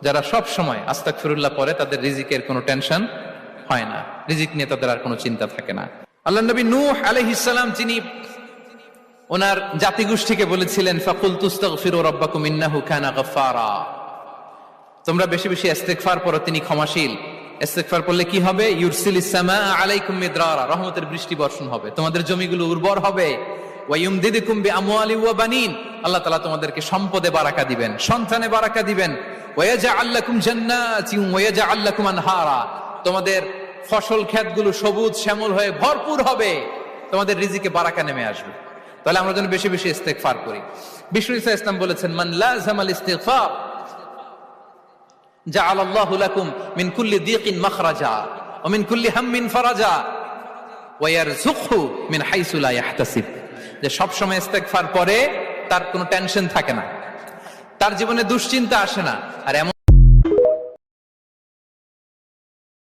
যারা সব সময় আস্তাগফিরুল্লাহ পড়ে তাদের রিজিকের কোনো টেনশন হয় না, রিজিক নিয়ে তাদের আর কোনো চিন্তা থাকে না। আল্লাহ নবী নূহ আলাইহিস সালাম যিনি ওনার জাতিগোষ্ঠীকে বলেছিলেন ফাকুল তুস্তাগফিরু রাব্বাকুম ইন্নাহু কানা গাফফারা, তোমরা বেশি বেশি ইস্তিগফার পড়ো, তিনি ক্ষমাশীল। ইস্তিগফার পড়লে কি হবে? ইউরসিলিস সামা আলাইকুম মিদরারা, রহমতের বৃষ্টি বর্ষণ হবে, তোমাদের জমিগুলো উর্বর হবে। ওয়া ইউমদিদুকুম বিআমওয়ালি ওয়া বানিন, আল্লাহ তাআলা তোমাদেরকে সম্পদে বারাকা দিবেন, সন্তানে বারাকা দিবেন। ওয়া ইয়াজআল লাকুম জান্নাতিন ওয়া ইয়াজআল লাকুম আনহারা, তোমাদের ফসল ক্ষেতগুলো সবুজ শ্যামল হয়ে ভরপুর হবে, তোমাদের রিজিকে বারাকা নেমে আসবে। তাহলে আমরা যেন বেশি বেশি ইস্তিগফার করি। বিষ্ণু ঈসা ইসলাম বলেছেন মান লাযামাল ইস্তিগফার জাআলাল্লাহু লাকুম মিন কুল্লি দিকিন মাখরাজা ওয়া মিন কুল্লি হাম্মিন ফারাজা ওয়া ইয়ারযুকহু মিন হাইসু লা ইয়াহতাসিব, যে সব সময় ইস্তিগফার পড়ে তার কোনো টেনশন থাকে না, তার জীবনে দুশ্চিন্তা আসে না। আর এমন